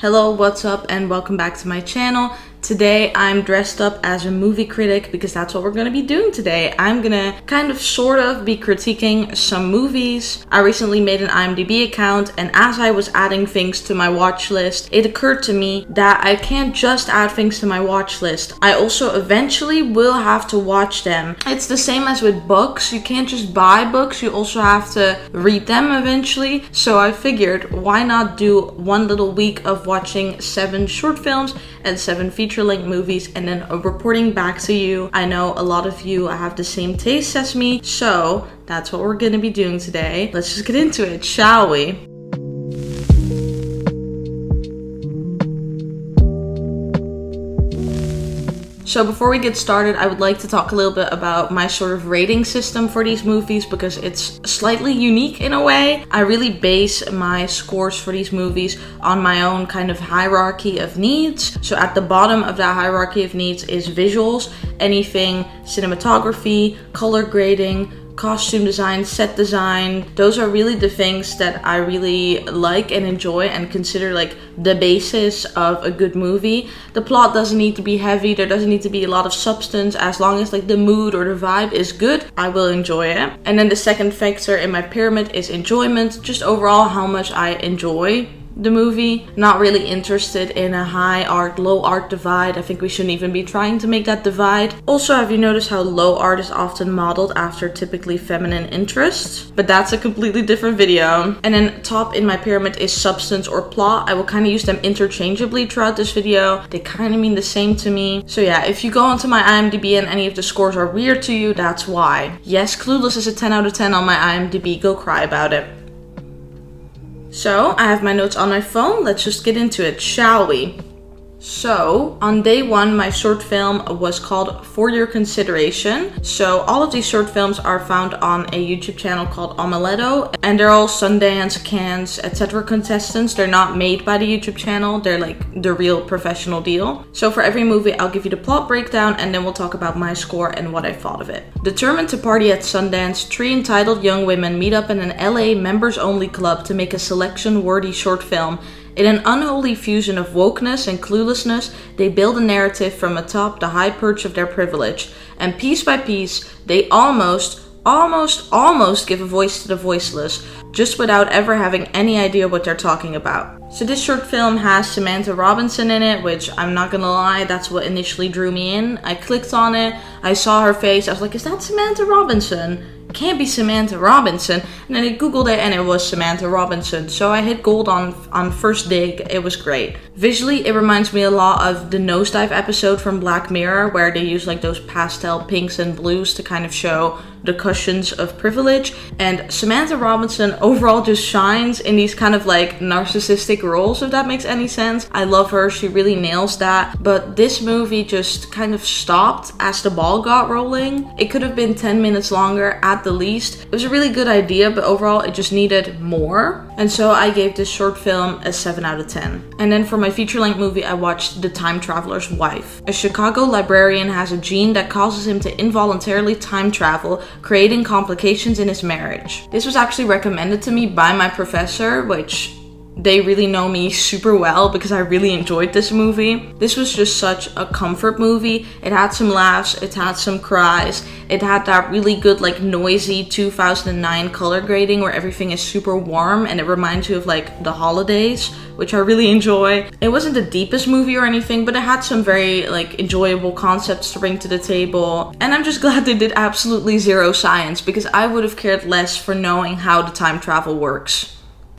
Hello, what's up, and welcome back to my channel. Today I'm dressed up as a movie critic because that's what we're going to be doing today. I'm gonna kind of sort of be critiquing some movies. I recently made an IMDb account, and as I was adding things to my watch list, it occurred to me that I can't just add things to my watch list. I also eventually will have to watch them. It's the same as with books. You can't just buy books, you also have to read them eventually. So I figured, why not do one little week of watching 7 short films and 7 feature-length movies and then reporting back to you. I know a lot of you have the same taste as me, so that's what we're gonna be doing today. Let's just get into it, shall we? So before we get started, I would like to talk a little bit about my sort of rating system for these movies because it's slightly unique in a way. I really base my scores for these movies on my own kind of hierarchy of needs. So at the bottom of that hierarchy of needs is visuals, anything cinematography, color grading, costume design, set design. Those are really the things that I really like and enjoy and consider like the basis of a good movie. The plot doesn't need to be heavy, there doesn't need to be a lot of substance. As long as like the mood or the vibe is good, I will enjoy it. And then the second factor in my pyramid is enjoyment, just overall how much I enjoy the movie. Not really interested in a high art, low art divide. I think we shouldn't even be trying to make that divide. Also, have you noticed how low art is often modeled after typically feminine interests? But that's a completely different video. And then top in my pyramid is substance or plot. I will kind of use them interchangeably throughout this video. They kind of mean the same to me. So yeah, if you go onto my IMDb and any of the scores are weird to you, that's why. Yes, Clueless is a 10 out of 10 on my IMDb. Go cry about it. So, I have my notes on my phone. Let's just get into it, shall we? So, on day 1, my short film was called For Your Consideration. So, all of these short films are found on a YouTube channel called Omeletto, and they're all Sundance, Cannes, etc. contestants. They're not made by the YouTube channel, they're like the real professional deal. So, for every movie, I'll give you the plot breakdown, and then we'll talk about my score and what I thought of it. Determined to party at Sundance, 3 entitled young women meet up in an LA members-only club to make a selection-worthy short film. In an unholy fusion of wokeness and cluelessness, they build a narrative from atop the high perch of their privilege. And piece by piece, they almost give a voice to the voiceless, just without ever having any idea what they're talking about. So this short film has Samantha Robinson in it, which I'm not gonna lie, that's what initially drew me in. I clicked on it, I saw her face, I was like, is that Samantha Robinson? Can't be Samantha Robinson. And then I googled it and it was Samantha Robinson. So I hit gold on first dig. It was great. Visually, it reminds me a lot of the Nosedive episode from Black Mirror, where they use like those pastel pinks and blues to kind of show the cushions of privilege. And Samantha Robinson overall just shines in these kind of like narcissistic roles, if that makes any sense. I love her, she really nails that. But this movie just kind of stopped as the ball got rolling. It could have been 10 minutes longer at the least. It was a really good idea, but overall it just needed more. And so I gave this short film a 7 out of 10. And then for my feature-length movie, I watched The Time Traveler's Wife. A Chicago librarian has a gene that causes him to involuntarily time travel, creating complications in his marriage. This was actually recommended to me by my professor, which they really know me super well because I really enjoyed this movie. This was just such a comfort movie. It had some laughs, it had some cries, it had that really good like noisy 2009 color grading where everything is super warm and it reminds you of like the holidays, which I really enjoy. It wasn't the deepest movie or anything, but it had some very like enjoyable concepts to bring to the table. And I'm just glad they did absolutely zero science because I would have cared less for knowing how the time travel works.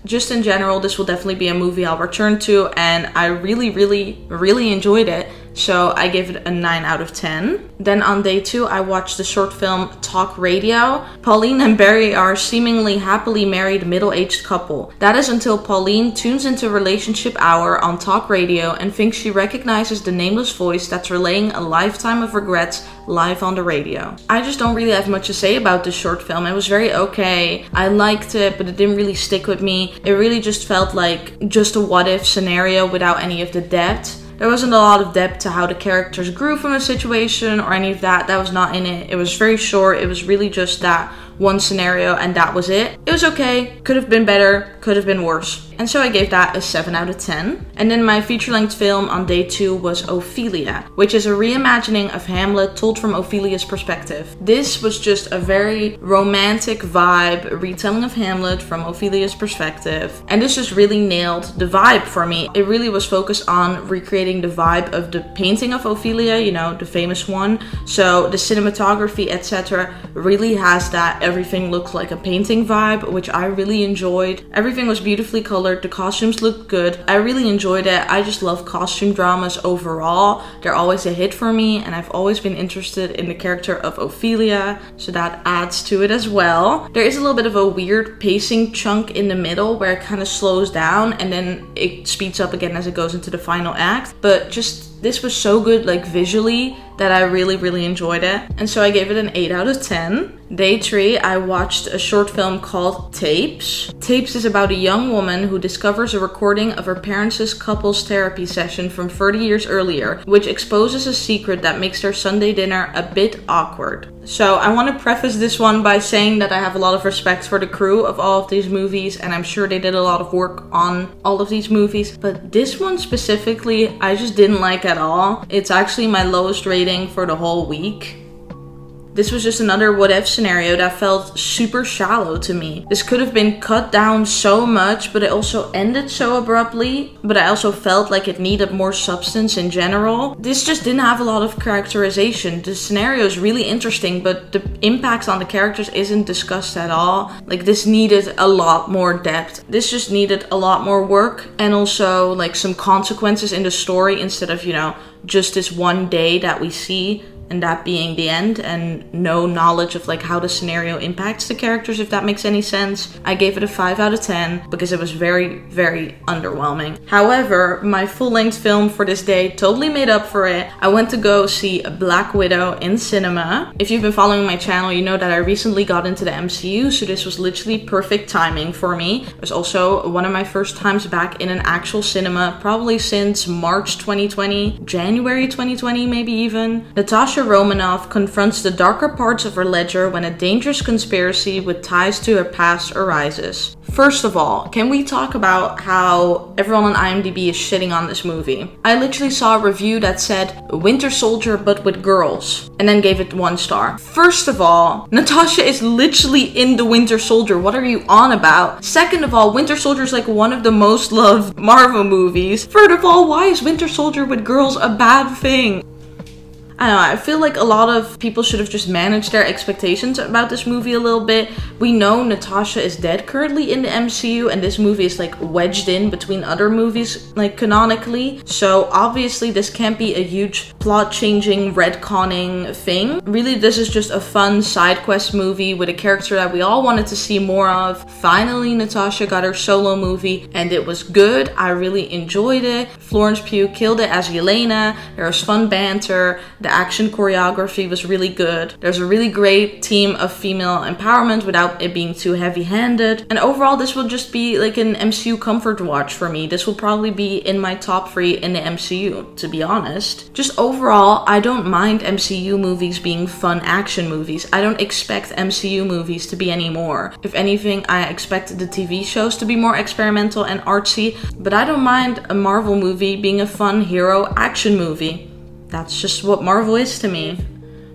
Just in general, this will definitely be a movie I'll return to, and I really enjoyed it. So I gave it a 9 out of 10. Then on day 2, I watched the short film Talk Radio. Pauline and Barry are a seemingly happily married middle-aged couple. That is until Pauline tunes into Relationship Hour on Talk Radio and thinks she recognizes the nameless voice that's relaying a lifetime of regrets live on the radio. I just don't really have much to say about this short film. It was very okay. I liked it, but it didn't really stick with me. It really just felt like just a what-if scenario without any of the depth. There wasn't a lot of depth to how the characters grew from a situation or any of that. That was not in it. It was very short. It was really just that one scenario and that was it. It was okay. Could have been better. Could have been worse. and so I gave that a 7 out of 10. And then my feature-length film on day 2 was Ophelia, which is a reimagining of Hamlet told from Ophelia's perspective. This was just a very romantic vibe retelling of Hamlet from Ophelia's perspective, and this just really nailed the vibe for me. It really was focused on recreating the vibe of the painting of Ophelia, you know, the famous one. So the cinematography, etc., really has that everything looks like a painting vibe, which I really enjoyed. Everything was beautifully colored, the costumes looked good. I really enjoyed it. I just love costume dramas overall. They're always a hit for me, and I've always been interested in the character of Ophelia, so that adds to it as well. There is a little bit of a weird pacing chunk in the middle where it kind of slows down and then it speeds up again as it goes into the final act, but just this was so good, like visually, that I really enjoyed it. And so I gave it an 8 out of 10. Day 3, I watched a short film called Tapes. Tapes is about a young woman who discovers a recording of her parents' couples therapy session from 30 years earlier, which exposes a secret that makes their Sunday dinner a bit awkward. So I want to preface this one by saying that I have a lot of respect for the crew of all of these movies, and I'm sure they did a lot of work on all of these movies, but this one specifically, I just didn't like at all. It's actually my lowest rating for the whole week. This was just another what if scenario that felt super shallow to me. This could have been cut down so much, but it also ended so abruptly. But I also felt like it needed more substance in general. This just didn't have a lot of characterization. The scenario is really interesting, but the impact on the characters isn't discussed at all. Like, this needed a lot more depth. This just needed a lot more work, and also like some consequences in the story instead of, you know, just this one day that we see, and that being the end, and no knowledge of like how the scenario impacts the characters, if that makes any sense. I gave it a 5 out of 10 because it was very underwhelming. However, my full-length film for this day totally made up for it. I went to go see Black Widow in cinema. If you've been following my channel, you know that I recently got into the MCU, so this was literally perfect timing for me. It was also one of my first times back in an actual cinema, probably since March 2020, January 2020 maybe even. Natasha Romanoff confronts the darker parts of her ledger when a dangerous conspiracy with ties to her past arises. First of all, can we talk about how everyone on IMDb is shitting on this movie? I literally saw a review that said Winter Soldier but with girls, and then gave it 1 star. First of all, Natasha is literally in the Winter Soldier. What are you on about? Second of all, Winter Soldier is like one of the most loved Marvel movies. Third of all, why is Winter Soldier with girls a bad thing? I don't know, I feel like a lot of people should have just managed their expectations about this movie a little bit. We know Natasha is dead currently in the MCU, and this movie is like wedged in between other movies, like canonically. So obviously this can't be a huge plot-changing, retconning thing. Really, this is just a fun side quest movie with a character that we all wanted to see more of. Finally, Natasha got her solo movie, and it was good. I really enjoyed it. Florence Pugh killed it as Yelena. There was fun banter. The action choreography was really good. There's a really great team of female empowerment without it being too heavy-handed. And overall, this will just be like an MCU comfort watch for me. This will probably be in my top 3 in the MCU, to be honest. Just overall, I don't mind MCU movies being fun action movies. I don't expect MCU movies to be any more. If anything, I expect the TV shows to be more experimental and artsy, but I don't mind a Marvel movie being a fun hero action movie. That's just what Marvel is to me.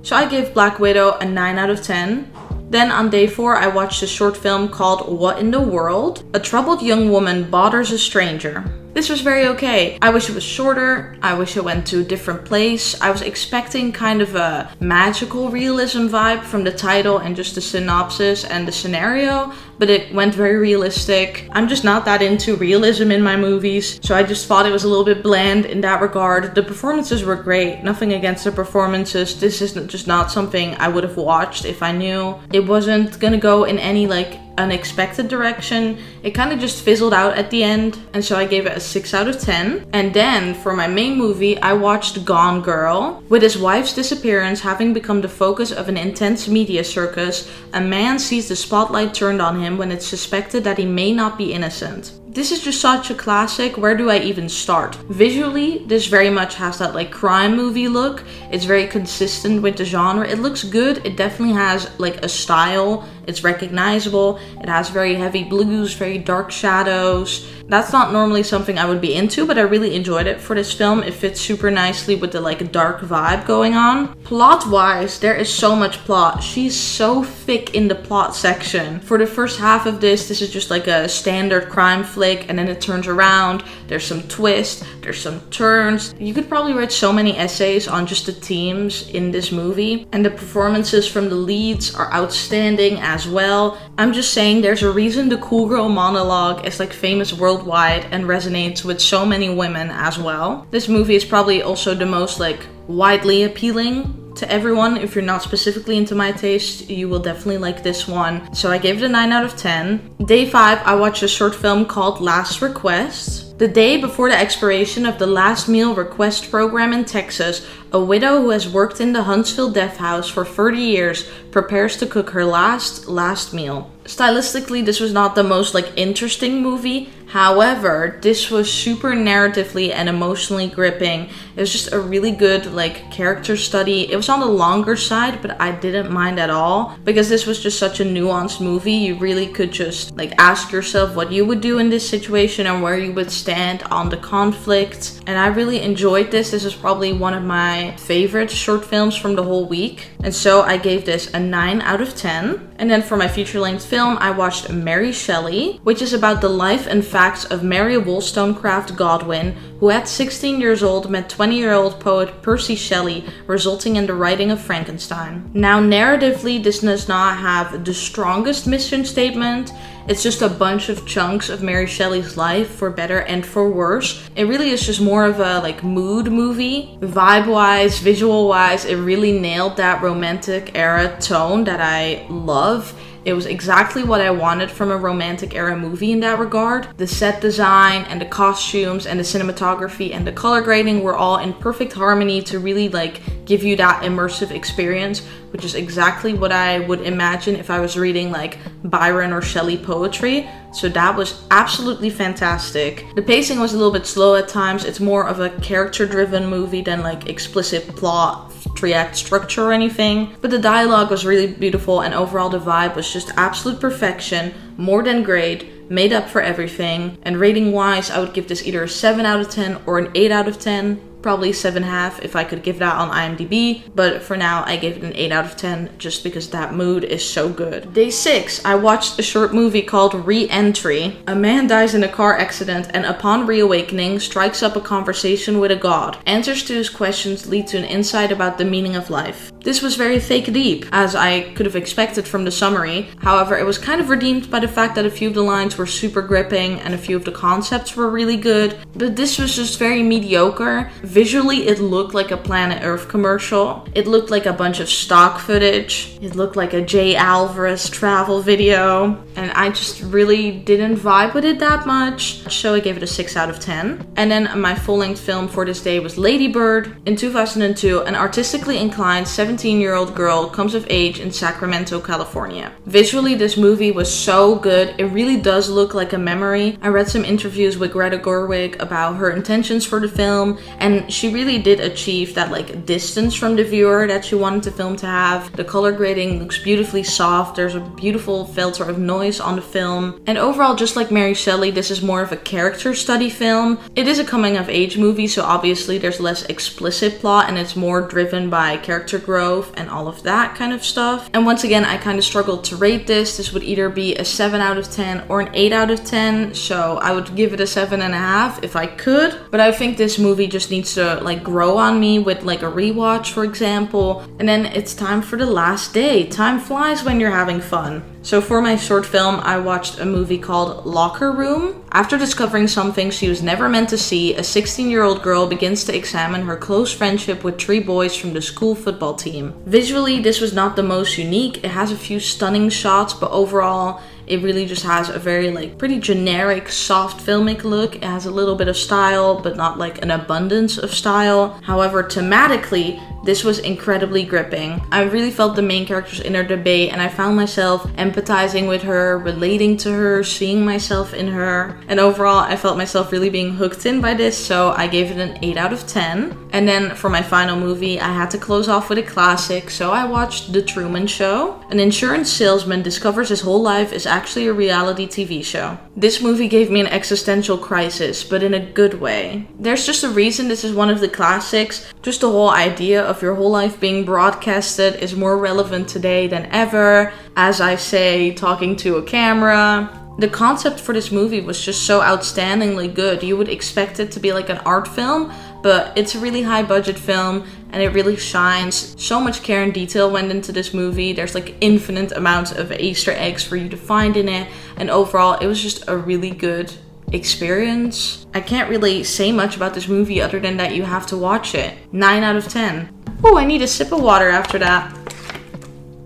So I gave Black Widow a 9 out of 10. Then on day 4, I watched a short film called What in the World? A troubled young woman bothers a stranger. This was very okay. I wish it was shorter. I wish it went to a different place. I was expecting kind of a magical realism vibe from the title and just the synopsis and the scenario, but it went very realistic. I'm just not that into realism in my movies, so I just thought it was a little bit bland in that regard. The performances were great. Nothing against the performances. This is just not something I would have watched if I knew it wasn't gonna go in any like unexpected direction. It kind of just fizzled out at the end, and so I gave it a 6 out of 10. And then for my main movie, I watched Gone Girl. With his wife's disappearance having become the focus of an intense media circus, a man sees the spotlight turned on him when it's suspected that he may not be innocent. This is just such a classic. Where do I even start? Visually, this very much has that like crime movie look. It's very consistent with the genre. It looks good. It definitely has like a style. It's recognizable. It has very heavy blues, very dark shadows. That's not normally something I would be into, but I really enjoyed it for this film. It fits super nicely with the like dark vibe going on. Plot-wise, there is so much plot. She's so thick in the plot section. For the first half of this is just like a standard crime flick, and then it turns around. There's some twists, there's some turns. You could probably write so many essays on just the themes in this movie, and the performances from the leads are outstanding as well. I'm just saying, there's a reason the cool girl monologue is like famous worldwide and resonates with so many women as well. This movie is probably also the most like widely appealing to everyone. If you're not specifically into my taste, you will definitely like this one. So I gave it a 9 out of 10. Day 5, I watched a short film called Last Request. The day before the expiration of the last meal request program in Texas, a widow who has worked in the Huntsville Death House for 30 years prepares to cook her last meal. Stylistically, this was not the most like interesting movie. However, this was super narratively and emotionally gripping. It was just a really good like character study. It was on the longer side, but I didn't mind at all because this was just such a nuanced movie. You really could just like ask yourself what you would do in this situation and where you would stand on the conflict. And I really enjoyed this. This is probably one of my favorite short films from the whole week. And so I gave this a 9 out of 10. And then for my feature-length film, I watched Mary Shelley, which is about the life and facts of Mary Wollstonecraft Godwin, who at 16 years old met 20-year-old poet Percy Shelley, resulting in the writing of Frankenstein. Now, narratively, this does not have the strongest mission statement. It's just a bunch of chunks of Mary Shelley's life, for better and for worse. It really is just more of a like mood movie. Vibe-wise, visual-wise, it really nailed that romantic era tone that I love. It was exactly what I wanted from a romantic era movie in that regard. The set design and the costumes and the cinematography and the color grading were all in perfect harmony to really like give you that immersive experience, which is exactly what I would imagine if I was reading like Byron or Shelley poetry. So that was absolutely fantastic. The pacing was a little bit slow at times. It's more of a character-driven movie than like explicit plot, 3-act structure or anything. But the dialogue was really beautiful, and overall the vibe was just absolute perfection, more than great, made up for everything. And rating wise, I would give this either a 7 out of 10 or an 8 out of 10. Probably 7.5 if I could give that on IMDb, but for now I gave it an 8 out of 10 just because that mood is so good. Day 6, I watched a short movie called Re-Entry. A man dies in a car accident and upon reawakening strikes up a conversation with a god. Answers to his questions lead to an insight about the meaning of life. This was very fake deep, as I could have expected from the summary. However, it was kind of redeemed by the fact that a few of the lines were super gripping and a few of the concepts were really good, but this was just very mediocre. Visually, it looked like a Planet Earth commercial. It looked like a bunch of stock footage. It looked like a Jay Alvarez travel video. And I just really didn't vibe with it that much. So I gave it a 6 out of 10. And then my full-length film for this day was Lady Bird. In 2002, an artistically inclined 17-year-old girl comes of age in Sacramento, California. Visually, this movie was so good. It really does look like a memory. I read some interviews with Greta Gerwig about her intentions for the film, and she really did achieve that like distance from the viewer that she wanted the film to have. The color grading looks beautifully soft. There's a beautiful filter of noise on the film. And overall, just like Mary Shelley, this is more of a character study film. It is a coming of age movie, so obviously there's less explicit plot and it's more driven by character growth and all of that kind of stuff. And once again, I kind of struggled to rate this. This would either be a 7 out of 10 or an 8 out of 10. So I would give it a 7.5 if I could. But I think this movie just needs to like grow on me with like a rewatch, for example. And then it's time for the last day. Time flies when you're having fun. So for my short film, I watched a movie called Locker Room. After discovering something she was never meant to see, a 16-year-old girl begins to examine her close friendship with 3 boys from the school football team. Visually, this was not the most unique. It has a few stunning shots, but overall, it really just has a very like pretty generic, soft filmic look. It has a little bit of style, but not like an abundance of style. However, thematically, This was incredibly gripping. I really felt the main characters in their debate, and I found myself empathizing with her, relating to her, seeing myself in her. And overall, I felt myself really being hooked in by this, so I gave it an 8 out of 10. And then for my final movie, I had to close off with a classic, so I watched The Truman Show. An insurance salesman discovers his whole life is actually a reality TV show. This movie gave me an existential crisis, but in a good way. There's just a reason this is one of the classics. Just the whole idea of your whole life being broadcasted is more relevant today than ever. As I say, talking to a camera. The concept for this movie was just so outstandingly good. You would expect it to be like an art film, but it's a really high budget film and it really shines. So much care and detail went into this movie. There's like infinite amounts of Easter eggs for you to find in it. And overall, it was just a really good experience. I can't really say much about this movie other than that you have to watch it. 9 out of 10. Oh, I need a sip of water after that.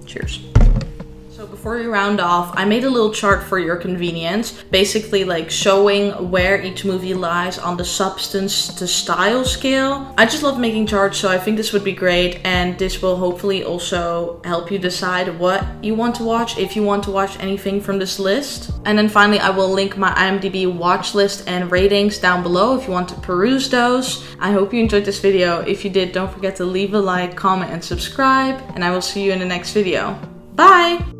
Cheers. So before we round off, I made a little chart for your convenience, basically like showing where each movie lies on the substance to style scale. I just love making charts, so I think this would be great, and this will hopefully also help you decide what you want to watch, if you want to watch anything from this list. And then finally, I will link my IMDb watch list and ratings down below if you want to peruse those. I hope you enjoyed this video. If you did, don't forget to leave a like, comment, and subscribe, and I will see you in the next video. Bye!